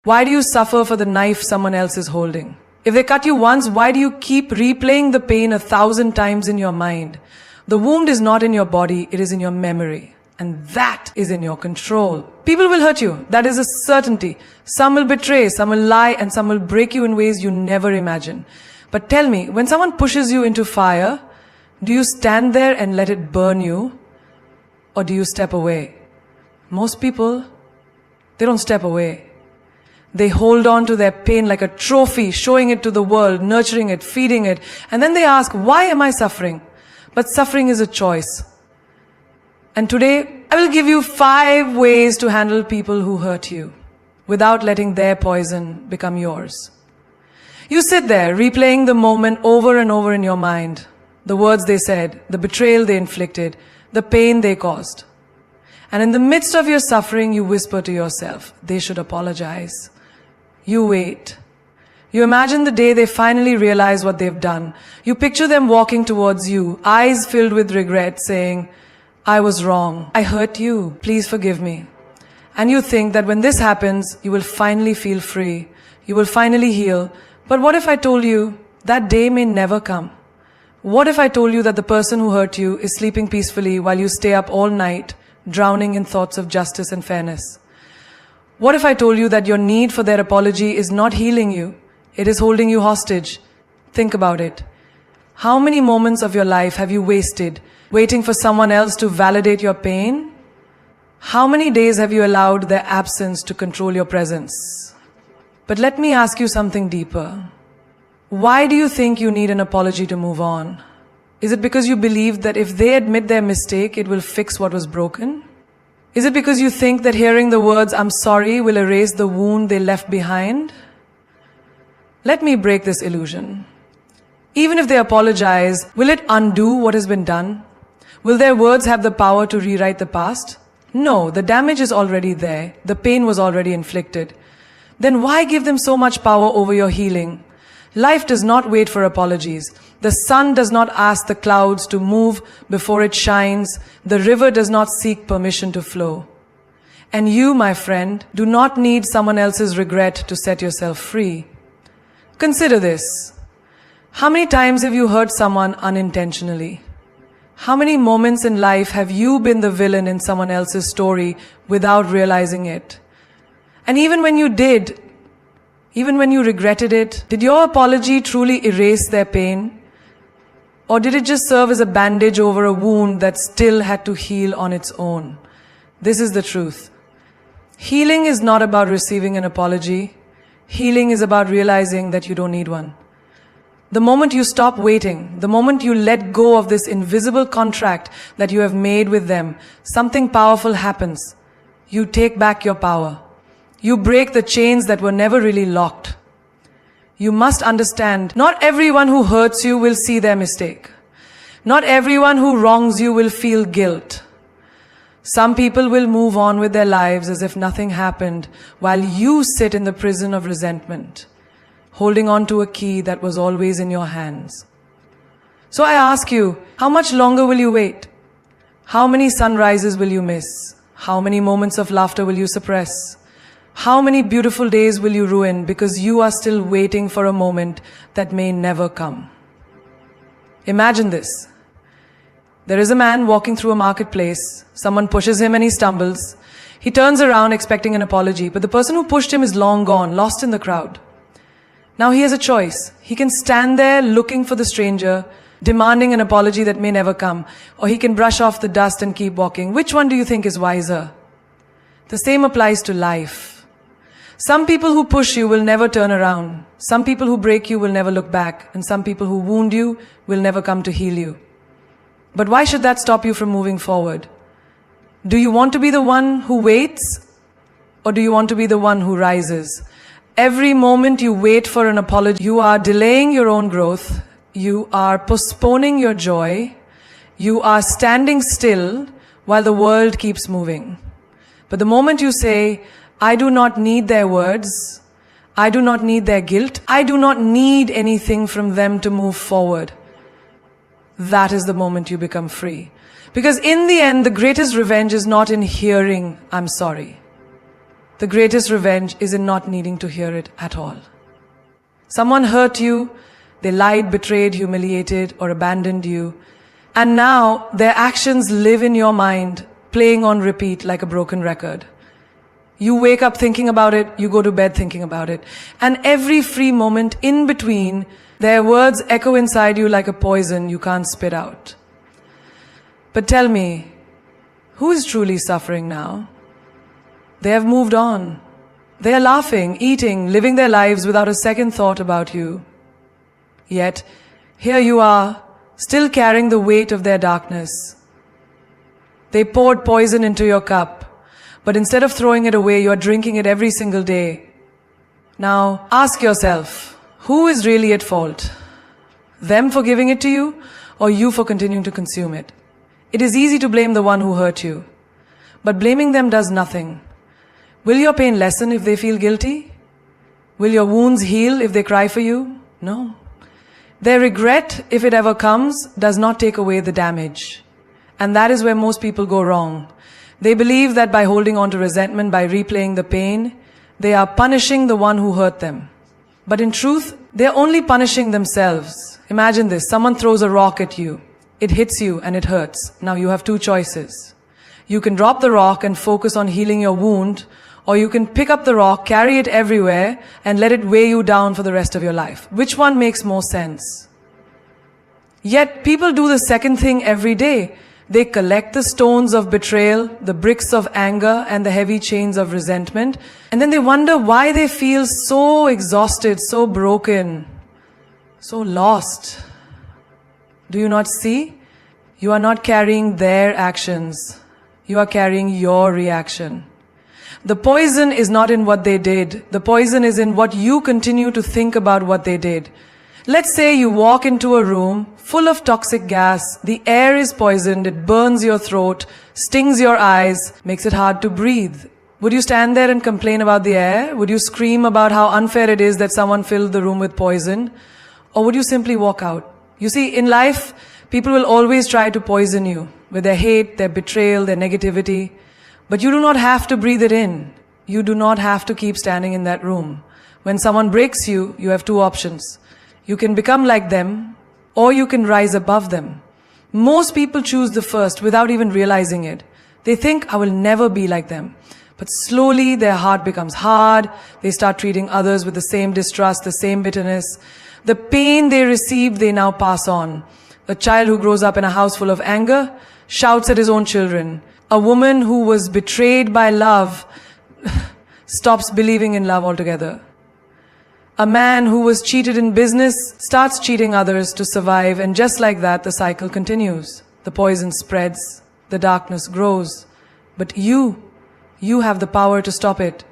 Why do you suffer for the knife someone else is holding? If they cut you once, why do you keep replaying the pain 1,000 times in your mind? The wound is not in your body, it is in your memory. And that is in your control. People will hurt you. That is a certainty. Some will betray, some will lie, and some will break you in ways you never imagine. But tell me, when someone pushes you into fire, do you stand there and let it burn you? Or do you step away? Most people, they don't step away. They hold on to their pain like a trophy, showing it to the world, nurturing it, feeding it. And then they ask, why am I suffering? But suffering is a choice. And today, I will give you 5 ways to handle people who hurt you without letting their poison become yours. You sit there, replaying the moment over and over in your mind. The words they said, the betrayal they inflicted, the pain they caused. And in the midst of your suffering, you whisper to yourself, they should apologize. You wait. You imagine the day they finally realize what they've done. You picture them walking towards you, eyes filled with regret, saying, I was wrong. I hurt you. Please forgive me. And you think that when this happens, you will finally feel free. You will finally heal. But what if I told you that day may never come? What if I told you that the person who hurt you is sleeping peacefully while you stay up all night, drowning in thoughts of justice and fairness? What if I told you that your need for their apology is not healing you, it is holding you hostage? Think about it. How many moments of your life have you wasted waiting for someone else to validate your pain? How many days have you allowed their absence to control your presence? But let me ask you something deeper. Why do you think you need an apology to move on? Is it because you believe that if they admit their mistake, it will fix what was broken? Is it because you think that hearing the words, I'm sorry, will erase the wound they left behind? Let me break this illusion. Even if they apologize, will it undo what has been done? Will their words have the power to rewrite the past? No, the damage is already there. The pain was already inflicted. Then why give them so much power over your healing? Life does not wait for apologies. The sun does not ask the clouds to move before it shines. The river does not seek permission to flow. And you, my friend, do not need someone else's regret to set yourself free. Consider this. How many times have you hurt someone unintentionally? How many moments in life have you been the villain in someone else's story without realizing it? And even when you did, even when you regretted it, did your apology truly erase their pain? Or did it just serve as a bandage over a wound that still had to heal on its own? This is the truth. Healing is not about receiving an apology. Healing is about realizing that you don't need one. The moment you stop waiting, the moment you let go of this invisible contract that you have made with them, something powerful happens. You take back your power. You break the chains that were never really locked. You must understand, not everyone who hurts you will see their mistake. Not everyone who wrongs you will feel guilt. Some people will move on with their lives as if nothing happened, while you sit in the prison of resentment, holding on to a key that was always in your hands. So I ask you, how much longer will you wait? How many sunrises will you miss? How many moments of laughter will you suppress? How many beautiful days will you ruin because you are still waiting for a moment that may never come? Imagine this. There is a man walking through a marketplace. Someone pushes him and he stumbles. He turns around expecting an apology, but the person who pushed him is long gone, lost in the crowd. Now he has a choice. He can stand there looking for the stranger, demanding an apology that may never come, or he can brush off the dust and keep walking. Which one do you think is wiser? The same applies to life. Some people who push you will never turn around. Some people who break you will never look back. And some people who wound you will never come to heal you. But why should that stop you from moving forward? Do you want to be the one who waits? Or do you want to be the one who rises? Every moment you wait for an apology, you are delaying your own growth. You are postponing your joy. You are standing still while the world keeps moving. But the moment you say, I do not need their words, I do not need their guilt, I do not need anything from them to move forward, that is the moment you become free. Because in the end, the greatest revenge is not in hearing, I'm sorry. The greatest revenge is in not needing to hear it at all. Someone hurt you, they lied, betrayed, humiliated, or abandoned you, and now their actions live in your mind, playing on repeat like a broken record. You wake up thinking about it, you go to bed thinking about it, and every free moment in between, their words echo inside you like a poison you can't spit out. But tell me, who is truly suffering now? They have moved on. They are laughing, eating, living their lives without a second thought about you. Yet, here you are, still carrying the weight of their darkness. They poured poison into your cup, but instead of throwing it away, you are drinking it every single day. Now, ask yourself, who is really at fault? Them for giving it to you, or you for continuing to consume it? It is easy to blame the one who hurt you, but blaming them does nothing. Will your pain lessen if they feel guilty? Will your wounds heal if they cry for you? No. Their regret, if it ever comes, does not take away the damage. And that is where most people go wrong. They believe that by holding on to resentment, by replaying the pain, they are punishing the one who hurt them. But in truth, they are only punishing themselves. Imagine this, someone throws a rock at you. It hits you and it hurts. Now you have two choices. You can drop the rock and focus on healing your wound, or you can pick up the rock, carry it everywhere, and let it weigh you down for the rest of your life. Which one makes more sense? Yet people do the second thing every day. They collect the stones of betrayal, the bricks of anger, and the heavy chains of resentment, and then they wonder why they feel so exhausted, so broken, so lost. Do you not see? You are not carrying their actions. You are carrying your reaction. The poison is not in what they did. The poison is in what you continue to think about what they did. Let's say you walk into a room full of toxic gas. The air is poisoned. It burns your throat, stings your eyes, makes it hard to breathe. Would you stand there and complain about the air? Would you scream about how unfair it is that someone filled the room with poison? Or would you simply walk out? You see, in life, people will always try to poison you with their hate, their betrayal, their negativity. But you do not have to breathe it in. You do not have to keep standing in that room. When someone breaks you, you have two options. You can become like them, or you can rise above them. Most people choose the first without even realizing it. They think, I will never be like them. But slowly their heart becomes hard. They start treating others with the same distrust, the same bitterness. The pain they receive, they now pass on. A child who grows up in a house full of anger shouts at his own children. A woman who was betrayed by love stops believing in love altogether. A man who was cheated in business starts cheating others to survive, and just like that, the cycle continues. The poison spreads, the darkness grows. But you have the power to stop it.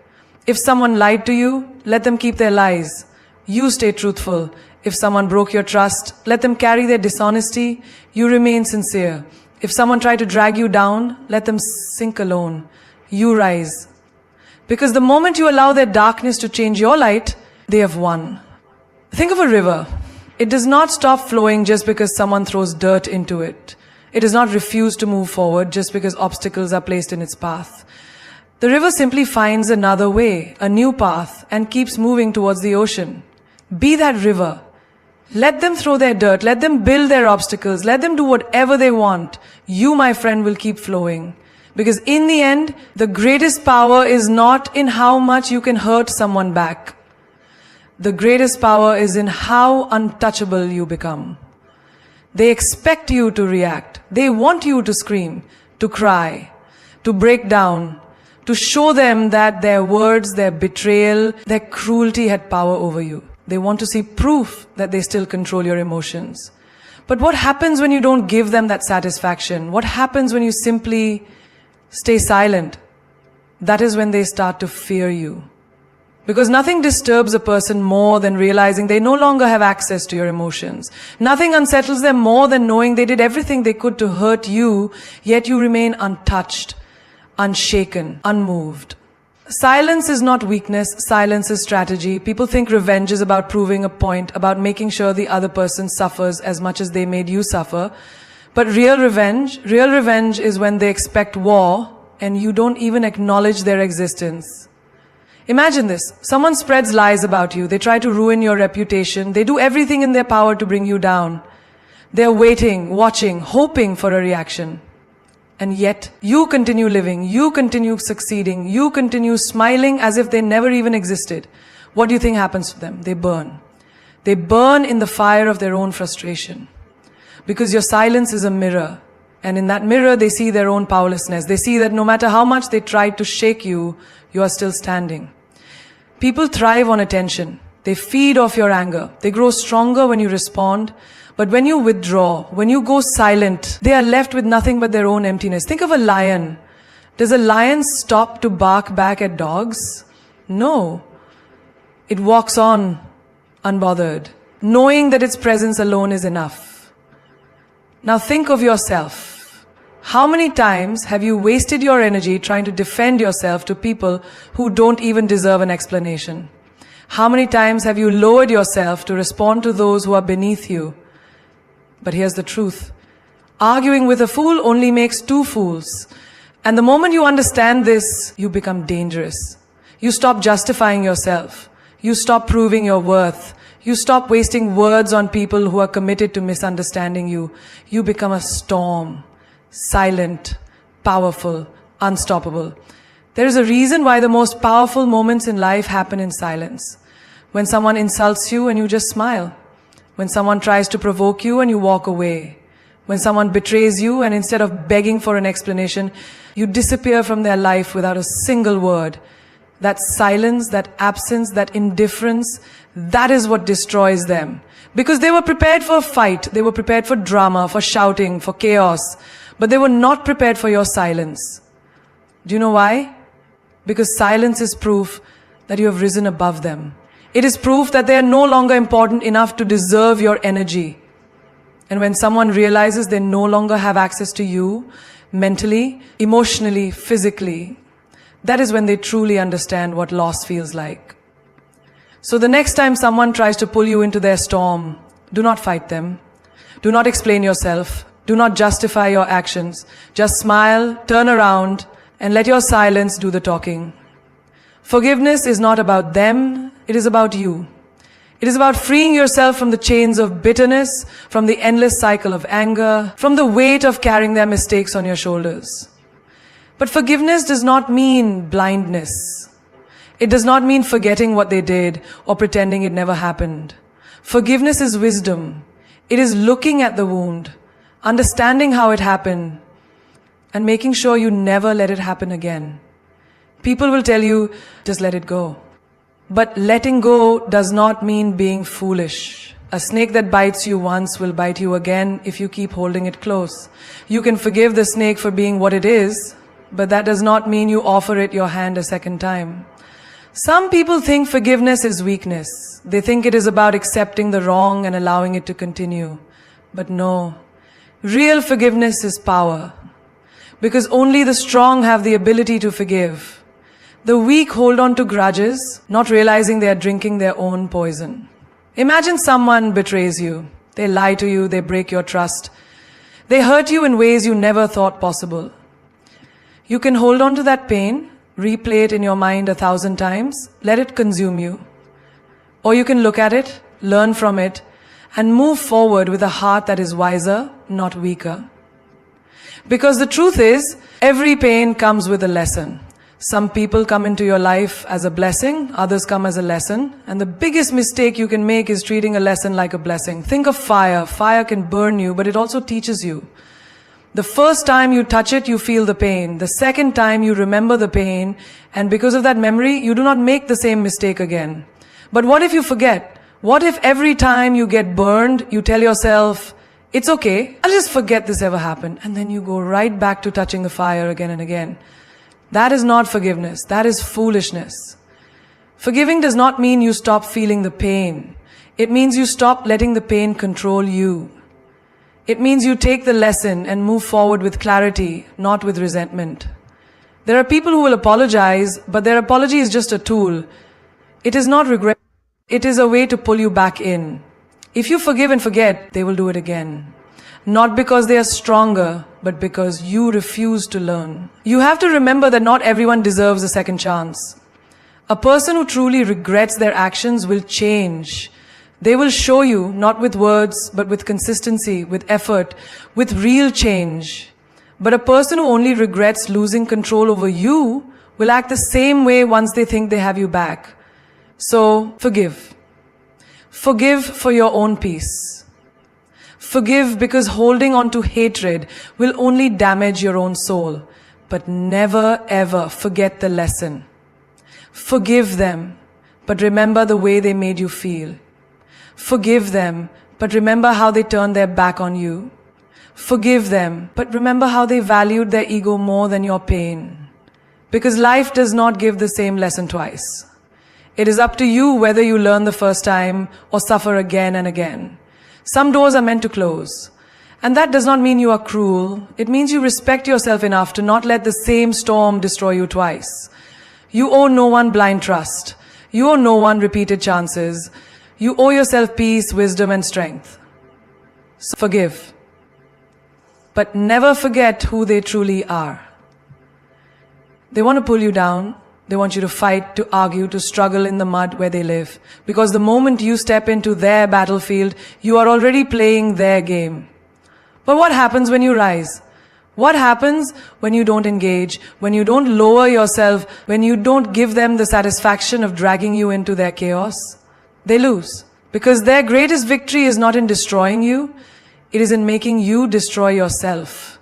If someone lied to you, let them keep their lies. You stay truthful. If someone broke your trust, let them carry their dishonesty. You remain sincere. If someone tried to drag you down, let them sink alone. You rise. Because the moment you allow their darkness to change your light, they have won. Think of a river. It does not stop flowing just because someone throws dirt into it. It does not refuse to move forward just because obstacles are placed in its path. The river simply finds another way, a new path, and keeps moving towards the ocean. Be that river. Let them throw their dirt. Let them build their obstacles. Let them do whatever they want. You, my friend, will keep flowing. Because in the end, the greatest power is not in how much you can hurt someone back. The greatest power is in how untouchable you become. They expect you to react. They want you to scream, to cry, to break down, to show them that their words, their betrayal, their cruelty had power over you. They want to see proof that they still control your emotions. But what happens when you don't give them that satisfaction? What happens when you simply stay silent? That is when they start to fear you. Because nothing disturbs a person more than realizing they no longer have access to your emotions. Nothing unsettles them more than knowing they did everything they could to hurt you, yet you remain untouched, unshaken, unmoved. Silence is not weakness, silence is strategy. People think revenge is about proving a point, about making sure the other person suffers as much as they made you suffer. But real revenge is when they expect war and you don't even acknowledge their existence. Imagine this. Someone spreads lies about you. They try to ruin your reputation. They do everything in their power to bring you down. They're waiting, watching, hoping for a reaction. And yet, you continue living, you continue succeeding, you continue smiling as if they never even existed. What do you think happens to them? They burn. They burn in the fire of their own frustration. Because your silence is a mirror. And in that mirror, they see their own powerlessness. They see that no matter how much they tried to shake you, you are still standing. People thrive on attention. They feed off your anger. They grow stronger when you respond. But when you withdraw, when you go silent, they are left with nothing but their own emptiness. Think of a lion. Does a lion stop to bark back at dogs? No. It walks on, unbothered, knowing that its presence alone is enough. Now think of yourself. How many times have you wasted your energy trying to defend yourself to people who don't even deserve an explanation? How many times have you lowered yourself to respond to those who are beneath you? But here's the truth. Arguing with a fool only makes two fools. And the moment you understand this, you become dangerous. You stop justifying yourself. You stop proving your worth. You stop wasting words on people who are committed to misunderstanding you. You become a storm. Silent, powerful, unstoppable. There is a reason why the most powerful moments in life happen in silence. When someone insults you and you just smile. When someone tries to provoke you and you walk away. When someone betrays you and instead of begging for an explanation, you disappear from their life without a single word. That silence, that absence, that indifference, that is what destroys them. Because they were prepared for a fight, they were prepared for drama, for shouting, for chaos. But they were not prepared for your silence. Do you know why? Because silence is proof that you have risen above them. It is proof that they are no longer important enough to deserve your energy. And when someone realizes they no longer have access to you, mentally, emotionally, physically, that is when they truly understand what loss feels like. So the next time someone tries to pull you into their storm, do not fight them. Do not explain yourself. Do not justify your actions. Just smile, turn around, and let your silence do the talking. Forgiveness is not about them, it is about you. It is about freeing yourself from the chains of bitterness, from the endless cycle of anger, from the weight of carrying their mistakes on your shoulders. But forgiveness does not mean blindness. It does not mean forgetting what they did or pretending it never happened. Forgiveness is wisdom. It is looking at the wound, understanding how it happened, and making sure you never let it happen again. People will tell you, just let it go. But letting go does not mean being foolish. A snake that bites you once will bite you again if you keep holding it close. You can forgive the snake for being what it is, but that does not mean you offer it your hand a second time. Some people think forgiveness is weakness. They think it is about accepting the wrong and allowing it to continue. But no. Real forgiveness is power. Because only the strong have the ability to forgive. The weak hold on to grudges, not realizing they are drinking their own poison. Imagine someone betrays you. They lie to you, they break your trust. They hurt you in ways you never thought possible. You can hold on to that pain, replay it in your mind 1,000 times, let it consume you. Or you can look at it, learn from it, and move forward with a heart that is wiser, not weaker. Because the truth is, every pain comes with a lesson. Some people come into your life as a blessing, others come as a lesson, and the biggest mistake you can make is treating a lesson like a blessing. Think of fire. Fire can burn you, but it also teaches you. The first time you touch it, you feel the pain. The second time you remember the pain, and because of that memory, you do not make the same mistake again. But what if you forget? What if every time you get burned, you tell yourself, it's okay, I'll just forget this ever happened, and then you go right back to touching the fire again and again. That is not forgiveness. That is foolishness. Forgiving does not mean you stop feeling the pain. It means you stop letting the pain control you. It means you take the lesson and move forward with clarity, not with resentment. There are people who will apologize, but their apology is just a tool. It is not regret. It is a way to pull you back in. If you forgive and forget, they will do it again. Not because they are stronger, but because you refuse to learn. You have to remember that not everyone deserves a second chance. A person who truly regrets their actions will change. They will show you, not with words, but with consistency, with effort, with real change. But a person who only regrets losing control over you will act the same way once they think they have you back. So, forgive. Forgive for your own peace. Forgive because holding on to hatred will only damage your own soul. But never ever forget the lesson. Forgive them, but remember the way they made you feel. Forgive them, but remember how they turned their back on you. Forgive them, but remember how they valued their ego more than your pain. Because life does not give the same lesson twice. It is up to you whether you learn the first time or suffer again and again. Some doors are meant to close. And that does not mean you are cruel. It means you respect yourself enough to not let the same storm destroy you twice. You owe no one blind trust. You owe no one repeated chances. You owe yourself peace, wisdom, and strength. So forgive. But never forget who they truly are. They want to pull you down. They want you to fight, to argue, to struggle in the mud where they live. Because the moment you step into their battlefield, you are already playing their game. But what happens when you rise? What happens when you don't engage, when you don't lower yourself, when you don't give them the satisfaction of dragging you into their chaos? They lose. Because their greatest victory is not in destroying you, it is in making you destroy yourself.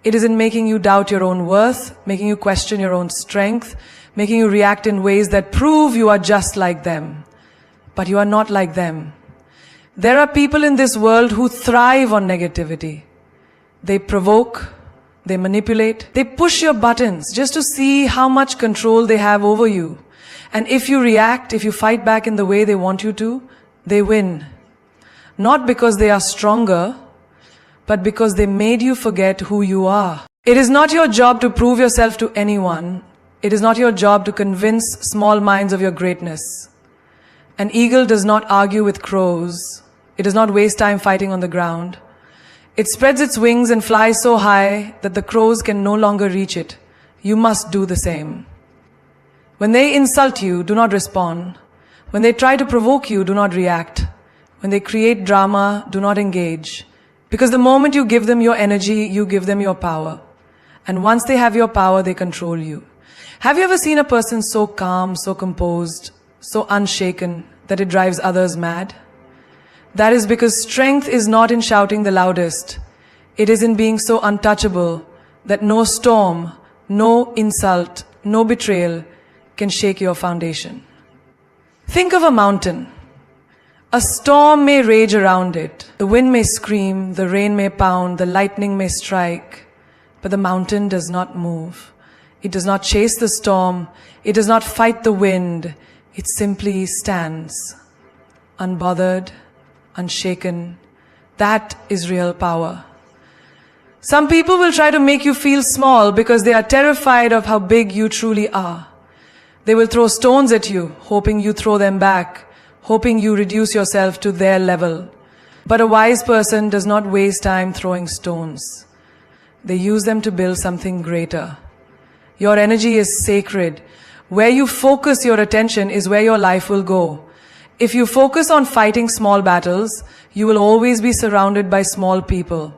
It is in making you doubt your own worth, making you question your own strength, making you react in ways that prove you are just like them. But you are not like them. There are people in this world who thrive on negativity. They provoke, they manipulate, they push your buttons just to see how much control they have over you. And if you react, if you fight back in the way they want you to, they win. Not because they are stronger, but because they made you forget who you are. It is not your job to prove yourself to anyone. It is not your job to convince small minds of your greatness. An eagle does not argue with crows. It does not waste time fighting on the ground. It spreads its wings and flies so high that the crows can no longer reach it. You must do the same. When they insult you, do not respond. When they try to provoke you, do not react. When they create drama, do not engage. Because the moment you give them your energy, you give them your power. And once they have your power, they control you. Have you ever seen a person so calm, so composed, so unshaken that it drives others mad? That is because strength is not in shouting the loudest. It is in being so untouchable that no storm, no insult, no betrayal can shake your foundation. Think of a mountain. A storm may rage around it. The wind may scream, the rain may pound, the lightning may strike. But the mountain does not move. It does not chase the storm. It does not fight the wind. It simply stands, unbothered, unshaken. That is real power. Some people will try to make you feel small because they are terrified of how big you truly are. They will throw stones at you, hoping you throw them back, hoping you reduce yourself to their level. But a wise person does not waste time throwing stones. They use them to build something greater. Your energy is sacred. Where you focus your attention is where your life will go. If you focus on fighting small battles, you will always be surrounded by small people.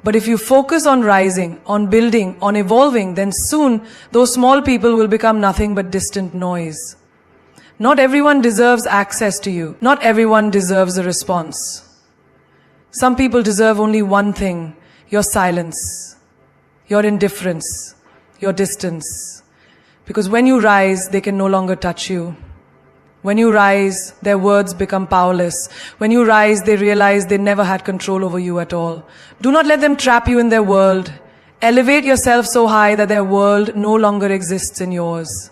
But if you focus on rising, on building, on evolving, then soon those small people will become nothing but distant noise. Not everyone deserves access to you. Not everyone deserves a response. Some people deserve only one thing: your silence, your indifference, your distance. Because when you rise, they can no longer touch you. When you rise, their words become powerless. When you rise, they realize they never had control over you at all. Do not let them trap you in their world. Elevate yourself so high that their world no longer exists in yours.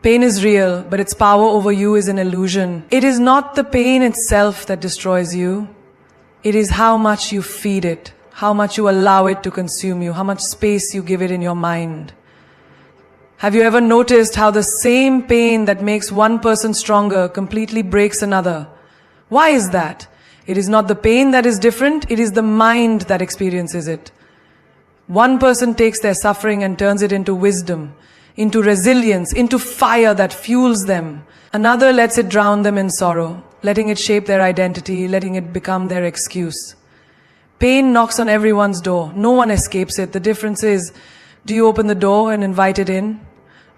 Pain is real, but its power over you is an illusion. It is not the pain itself that destroys you. It is how much you feed it, how much you allow it to consume you, how much space you give it in your mind. Have you ever noticed how the same pain that makes one person stronger completely breaks another? Why is that? It is not the pain that is different, it is the mind that experiences it. One person takes their suffering and turns it into wisdom, into resilience, into fire that fuels them. Another lets it drown them in sorrow, letting it shape their identity, letting it become their excuse. Pain knocks on everyone's door. No one escapes it. The difference is, do you open the door and invite it in?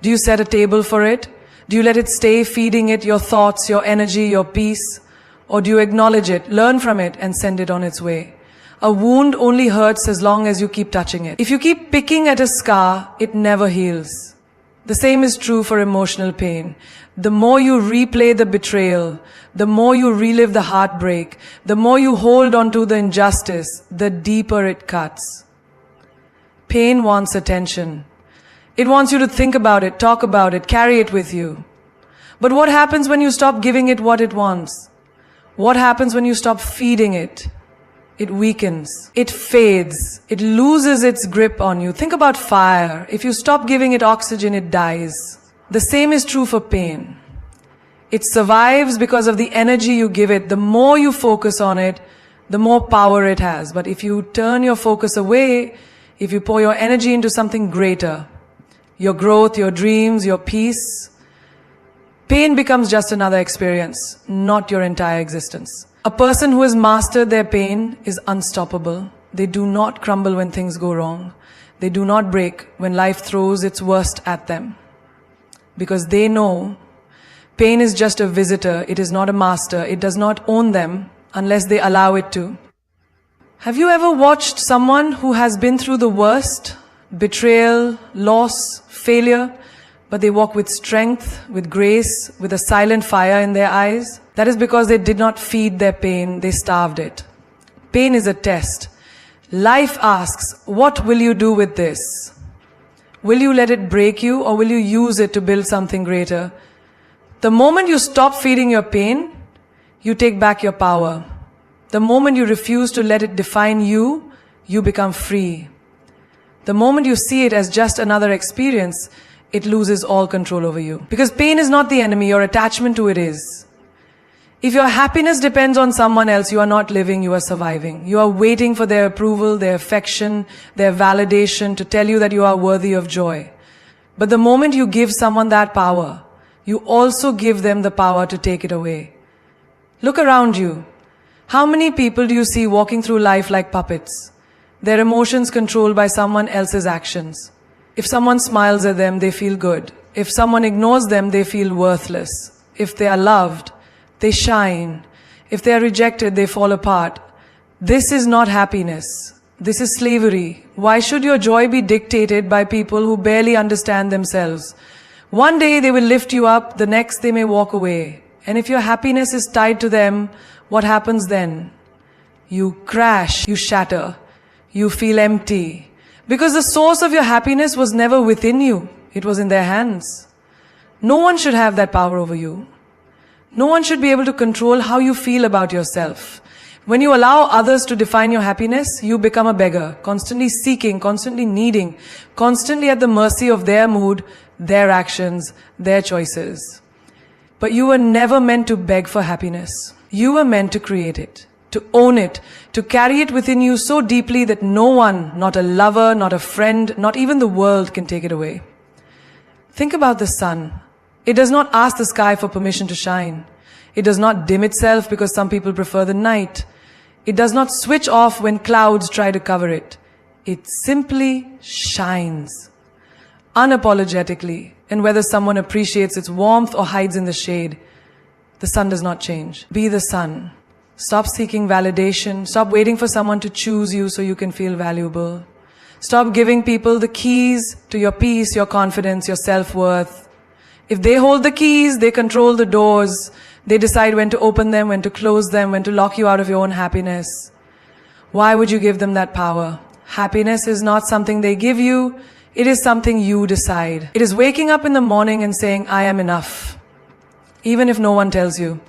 Do you set a table for it? Do you let it stay, feeding it your thoughts, your energy, your peace? Or do you acknowledge it, learn from it, and send it on its way? A wound only hurts as long as you keep touching it. If you keep picking at a scar, it never heals. The same is true for emotional pain. The more you replay the betrayal, the more you relive the heartbreak, the more you hold on to the injustice, the deeper it cuts. Pain wants attention. It wants you to think about it, talk about it, carry it with you. But what happens when you stop giving it what it wants? What happens when you stop feeding it? It weakens. It fades. It loses its grip on you. Think about fire. If you stop giving it oxygen, it dies. The same is true for pain. It survives because of the energy you give it. The more you focus on it, the more power it has. But if you turn your focus away, if you pour your energy into something greater, your growth, your dreams, your peace, pain becomes just another experience, not your entire existence. A person who has mastered their pain is unstoppable. They do not crumble when things go wrong. They do not break when life throws its worst at them. Because they know pain is just a visitor. It is not a master. It does not own them unless they allow it to. Have you ever watched someone who has been through the worst, betrayal, loss, failure, but they walk with strength, with grace, with a silent fire in their eyes? That is because they did not feed their pain, they starved it. Pain is a test. Life asks, what will you do with this? Will you let it break you, or will you use it to build something greater? The moment you stop feeding your pain, you take back your power. The moment you refuse to let it define you, you become free. The moment you see it as just another experience, it loses all control over you. Because pain is not the enemy, your attachment to it is. If your happiness depends on someone else, you are not living, you are surviving. You are waiting for their approval, their affection, their validation to tell you that you are worthy of joy. But the moment you give someone that power, you also give them the power to take it away. Look around you. How many people do you see walking through life like puppets? Their emotions controlled by someone else's actions. If someone smiles at them, they feel good. If someone ignores them, they feel worthless. If they are loved, they shine. If they are rejected, they fall apart. This is not happiness. This is slavery. Why should your joy be dictated by people who barely understand themselves? One day they will lift you up, the next they may walk away. And if your happiness is tied to them, what happens then? You crash, you shatter, you feel empty. Because the source of your happiness was never within you. It was in their hands. No one should have that power over you. No one should be able to control how you feel about yourself. When you allow others to define your happiness, you become a beggar, constantly seeking, constantly needing, constantly at the mercy of their mood, their actions, their choices. But you were never meant to beg for happiness. You were meant to create it, to own it, to carry it within you so deeply that no one, not a lover, not a friend, not even the world can take it away. Think about the sun. It does not ask the sky for permission to shine. It does not dim itself because some people prefer the night. It does not switch off when clouds try to cover it. It simply shines, unapologetically, and whether someone appreciates its warmth or hides in the shade, the sun does not change. Be the sun. Stop seeking validation. Stop waiting for someone to choose you so you can feel valuable. Stop giving people the keys to your peace, your confidence, your self-worth. If they hold the keys, they control the doors. They decide when to open them, when to close them, when to lock you out of your own happiness. Why would you give them that power? Happiness is not something they give you. It is something you decide. It is waking up in the morning and saying, I am enough. Even if no one tells you.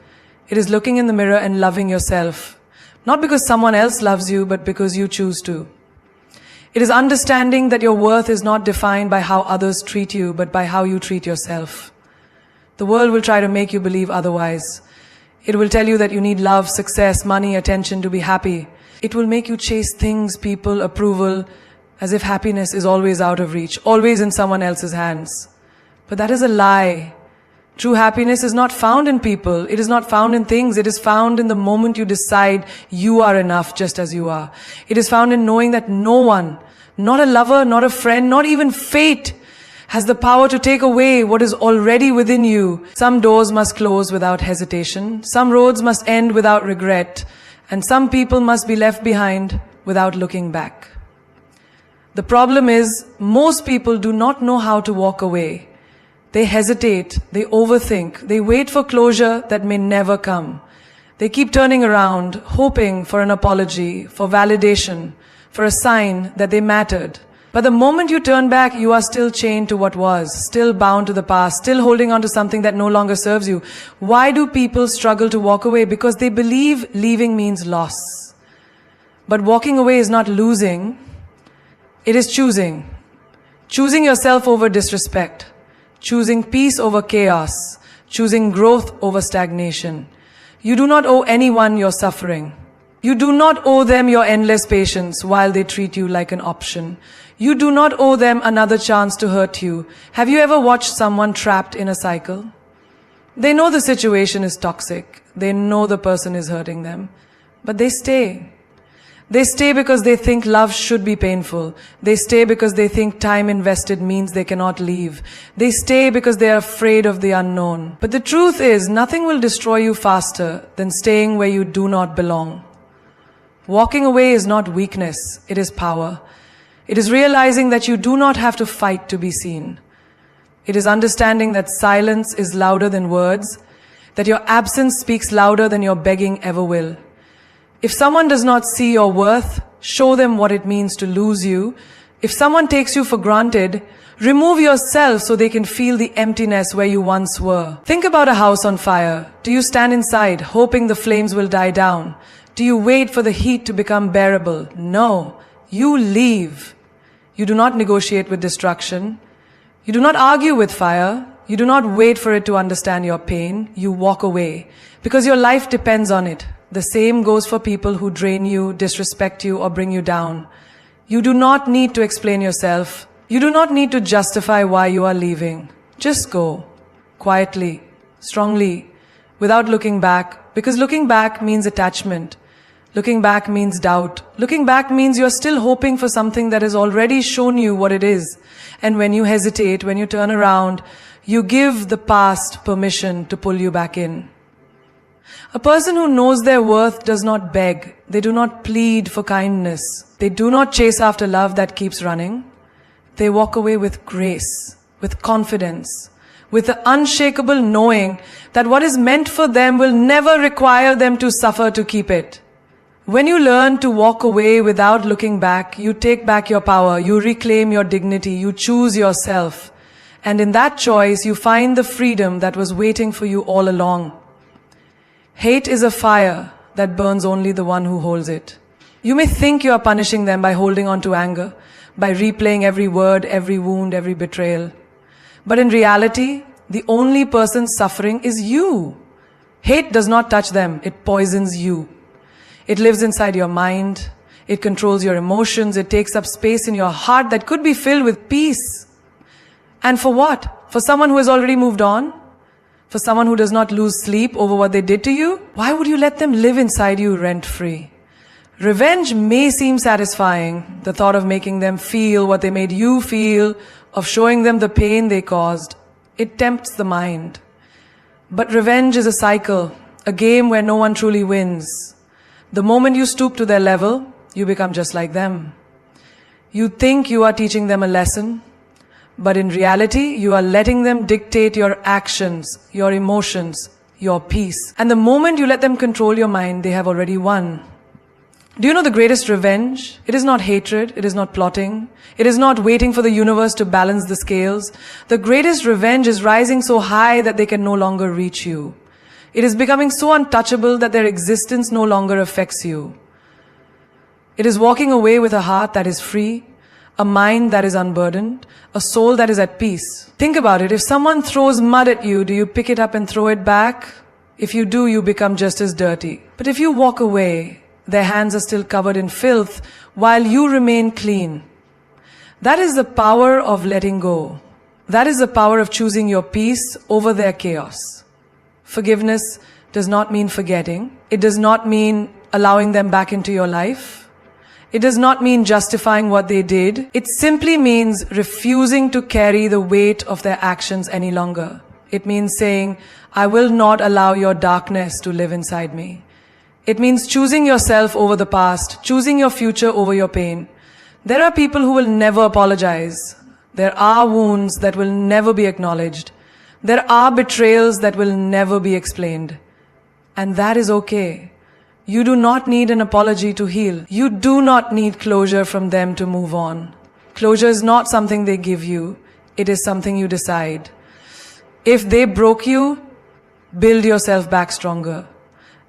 It is looking in the mirror and loving yourself. Not because someone else loves you, but because you choose to. It is understanding that your worth is not defined by how others treat you, but by how you treat yourself. The world will try to make you believe otherwise. It will tell you that you need love, success, money, attention to be happy. It will make you chase things, people, approval, as if happiness is always out of reach, always in someone else's hands. But that is a lie. True happiness is not found in people. It is not found in things. It is found in the moment you decide you are enough just as you are. It is found in knowing that no one, not a lover, not a friend, not even fate, has the power to take away what is already within you. Some doors must close without hesitation. Some roads must end without regret. And some people must be left behind without looking back. The problem is, most people do not know how to walk away. They hesitate, they overthink, they wait for closure that may never come. They keep turning around, hoping for an apology, for validation, for a sign that they mattered. But the moment you turn back, you are still chained to what was, still bound to the past, still holding on to something that no longer serves you. Why do people struggle to walk away? Because they believe leaving means loss. But walking away is not losing, it is choosing. Choosing yourself over disrespect. Choosing peace over chaos, choosing growth over stagnation. You do not owe anyone your suffering. You do not owe them your endless patience while they treat you like an option. You do not owe them another chance to hurt you. Have you ever watched someone trapped in a cycle? They know the situation is toxic. They know the person is hurting them. But they stay. They stay because they think love should be painful. They stay because they think time invested means they cannot leave. They stay because they are afraid of the unknown. But the truth is, nothing will destroy you faster than staying where you do not belong. Walking away is not weakness, it is power. It is realizing that you do not have to fight to be seen. It is understanding that silence is louder than words, that your absence speaks louder than your begging ever will. If someone does not see your worth, show them what it means to lose you. If someone takes you for granted, remove yourself so they can feel the emptiness where you once were. Think about a house on fire. Do you stand inside, hoping the flames will die down? Do you wait for the heat to become bearable? No. You leave. You do not negotiate with destruction. You do not argue with fire. You do not wait for it to understand your pain. You walk away because your life depends on it. The same goes for people who drain you, disrespect you, or bring you down. You do not need to explain yourself. You do not need to justify why you are leaving. Just go, quietly, strongly, without looking back, because looking back means attachment. Looking back means doubt. Looking back means you're still hoping for something that has already shown you what it is. And when you hesitate, when you turn around, you give the past permission to pull you back in. A person who knows their worth does not beg. They do not plead for kindness. They do not chase after love that keeps running. They walk away with grace, with confidence, with the unshakable knowing that what is meant for them will never require them to suffer to keep it. When you learn to walk away without looking back, you take back your power, you reclaim your dignity, you choose yourself. And in that choice, you find the freedom that was waiting for you all along. Hate is a fire that burns only the one who holds it. You may think you are punishing them by holding on to anger, by replaying every word, every wound, every betrayal. But in reality, the only person suffering is you. Hate does not touch them, it poisons you. It lives inside your mind, it controls your emotions, it takes up space in your heart that could be filled with peace. And for what? For someone who has already moved on? For someone who does not lose sleep over what they did to you? Why would you let them live inside you rent-free? Revenge may seem satisfying, the thought of making them feel what they made you feel, of showing them the pain they caused. It tempts the mind. But revenge is a cycle, a game where no one truly wins. The moment you stoop to their level, you become just like them. You think you are teaching them a lesson, but in reality, you are letting them dictate your actions, your emotions, your peace. And the moment you let them control your mind, they have already won. Do you know the greatest revenge? It is not hatred, it is not plotting, it is not waiting for the universe to balance the scales. The greatest revenge is rising so high that they can no longer reach you. It is becoming so untouchable that their existence no longer affects you. It is walking away with a heart that is free, a mind that is unburdened, a soul that is at peace. Think about it. If someone throws mud at you, do you pick it up and throw it back? If you do, you become just as dirty. But if you walk away, their hands are still covered in filth while you remain clean. That is the power of letting go. That is the power of choosing your peace over their chaos. Forgiveness does not mean forgetting. It does not mean allowing them back into your life. It does not mean justifying what they did. It simply means refusing to carry the weight of their actions any longer. It means saying, I will not allow your darkness to live inside me. It means choosing yourself over the past, choosing your future over your pain. There are people who will never apologize. There are wounds that will never be acknowledged. There are betrayals that will never be explained. And that is okay. You do not need an apology to heal. You do not need closure from them to move on. Closure is not something they give you. It is something you decide. If they broke you, build yourself back stronger.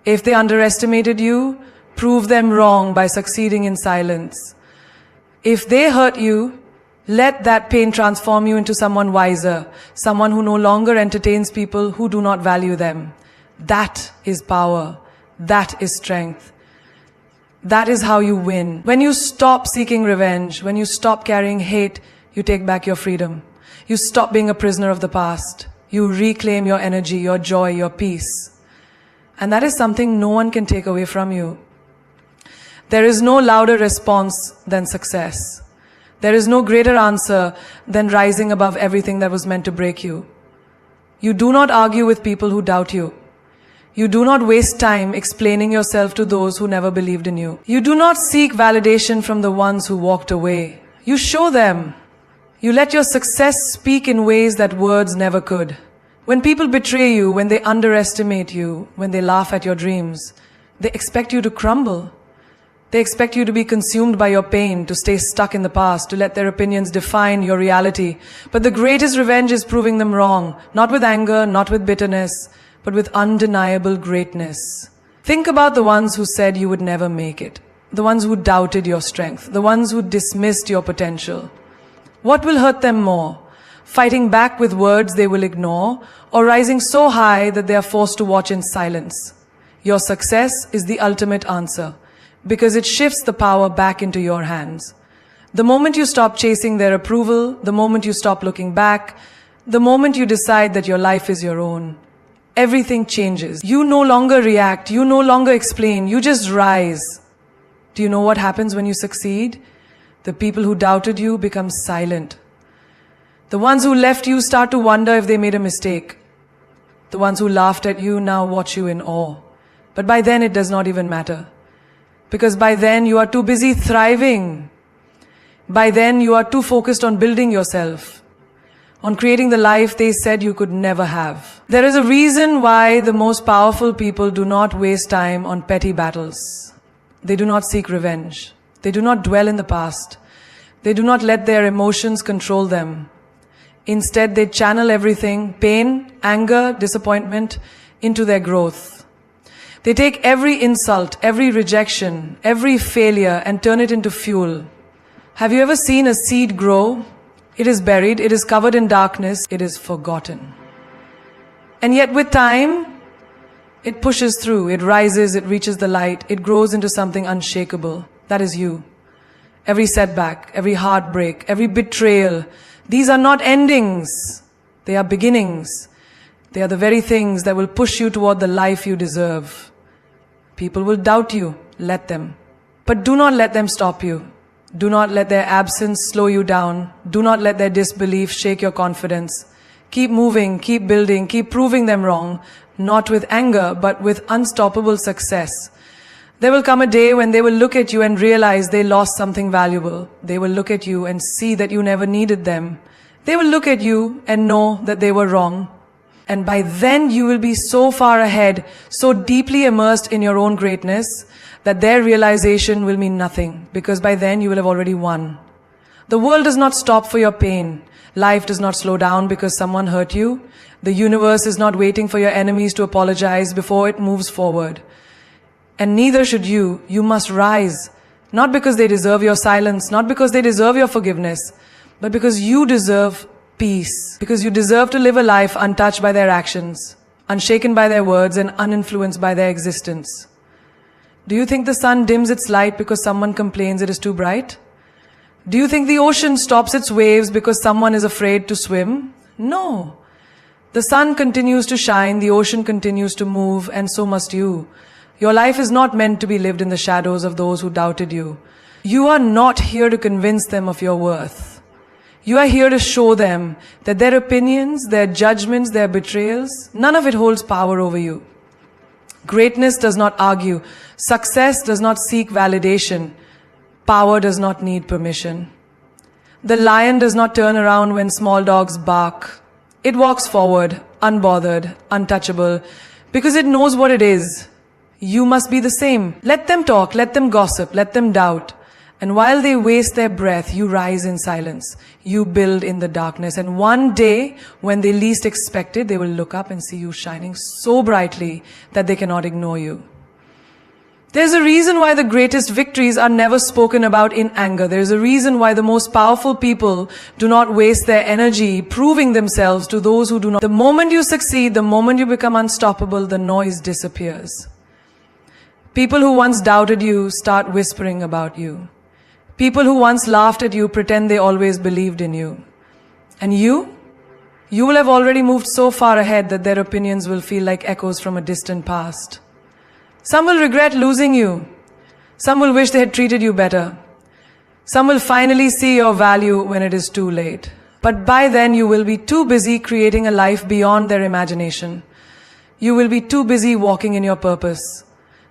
If they underestimated you, prove them wrong by succeeding in silence. If they hurt you, let that pain transform you into someone wiser, someone who no longer entertains people who do not value them. That is power. That is strength. That is how you win. When you stop seeking revenge, when you stop carrying hate, you take back your freedom. You stop being a prisoner of the past. You reclaim your energy, your joy, your peace. And that is something no one can take away from you. There is no louder response than success. There is no greater answer than rising above everything that was meant to break you. You do not argue with people who doubt you. You do not waste time explaining yourself to those who never believed in you. You do not seek validation from the ones who walked away. You show them. You let your success speak in ways that words never could. When people betray you, when they underestimate you, when they laugh at your dreams, they expect you to crumble. They expect you to be consumed by your pain, to stay stuck in the past, to let their opinions define your reality. But the greatest revenge is proving them wrong, not with anger, not with bitterness, but with undeniable greatness. Think about the ones who said you would never make it, the ones who doubted your strength, the ones who dismissed your potential. What will hurt them more? Fighting back with words they will ignore, or rising so high that they are forced to watch in silence? Your success is the ultimate answer, because it shifts the power back into your hands. The moment you stop chasing their approval, the moment you stop looking back, the moment you decide that your life is your own, everything changes. You no longer react, you no longer explain, you just rise. Do you know what happens when you succeed? The people who doubted you become silent. The ones who left you start to wonder if they made a mistake. The ones who laughed at you now watch you in awe. But by then it does not even matter. Because by then you are too busy thriving. By then you are too focused on building yourself, on creating the life they said you could never have. There is a reason why the most powerful people do not waste time on petty battles. They do not seek revenge. They do not dwell in the past. They do not let their emotions control them. Instead, they channel everything, pain, anger, disappointment, into their growth. They take every insult, every rejection, every failure and turn it into fuel. Have you ever seen a seed grow? It is buried, it is covered in darkness, it is forgotten. And yet with time, it pushes through, it rises, it reaches the light, it grows into something unshakable. That is you. Every setback, every heartbreak, every betrayal, these are not endings. They are beginnings. They are the very things that will push you toward the life you deserve. People will doubt you. Let them. But do not let them stop you. Do not let their absence slow you down. Do not let their disbelief shake your confidence. Keep moving, keep building, keep proving them wrong, not with anger, but with unstoppable success. There will come a day when they will look at you and realize they lost something valuable. They will look at you and see that you never needed them. They will look at you and know that they were wrong. And by then you will be so far ahead, so deeply immersed in your own greatness, that their realization will mean nothing, because by then you will have already won. The world does not stop for your pain. Life does not slow down because someone hurt you. The universe is not waiting for your enemies to apologize before it moves forward. And neither should you. You must rise. Not because they deserve your silence, not because they deserve your forgiveness, but because you deserve peace. Because you deserve to live a life untouched by their actions, unshaken by their words, and uninfluenced by their existence. Do you think the sun dims its light because someone complains it is too bright? Do you think the ocean stops its waves because someone is afraid to swim? No. The sun continues to shine, the ocean continues to move, and so must you. Your life is not meant to be lived in the shadows of those who doubted you. You are not here to convince them of your worth. You are here to show them that their opinions, their judgments, their betrayals, none of it holds power over you. Greatness does not argue. Success does not seek validation. Power does not need permission. The lion does not turn around when small dogs bark. It walks forward, unbothered, untouchable, because it knows what it is. You must be the same. Let them talk, let them gossip, let them doubt. And while they waste their breath, you rise in silence. You build in the darkness. And one day, when they least expect it, they will look up and see you shining so brightly that they cannot ignore you. There's a reason why the greatest victories are never spoken about in anger. There's a reason why the most powerful people do not waste their energy proving themselves to those who do not. The moment you succeed, the moment you become unstoppable, the noise disappears. People who once doubted you start whispering about you. People who once laughed at you pretend they always believed in you. And you will have already moved so far ahead that their opinions will feel like echoes from a distant past. Some will regret losing you. Some will wish they had treated you better. Some will finally see your value when it is too late. But by then you will be too busy creating a life beyond their imagination. You will be too busy walking in your purpose,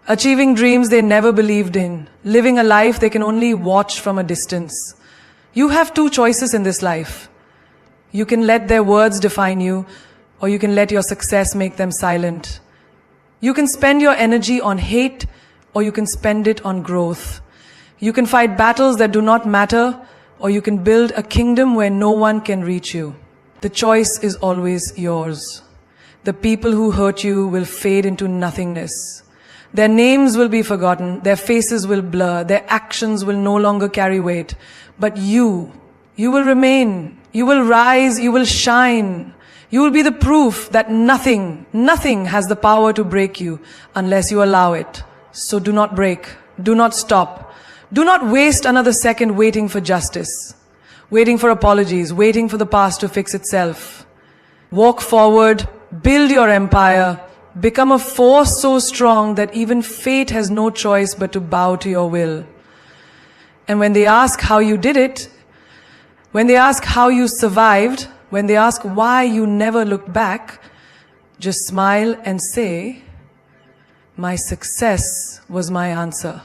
achieving dreams they never believed in, living a life they can only watch from a distance. You have two choices in this life. You can let their words define you, or you can let your success make them silent. You can spend your energy on hate, or you can spend it on growth. You can fight battles that do not matter, or you can build a kingdom where no one can reach you. The choice is always yours. The people who hurt you will fade into nothingness. Their names will be forgotten, their faces will blur, their actions will no longer carry weight. But you will remain, you will rise, you will shine. You will be the proof that nothing has the power to break you unless you allow it. So do not break, do not stop. Do not waste another second waiting for justice, waiting for apologies, waiting for the past to fix itself. Walk forward, build your empire, become a force so strong that even fate has no choice but to bow to your will. And when they ask how you did it, when they ask how you survived, when they ask why you never looked back, just smile and say, "My success was my answer."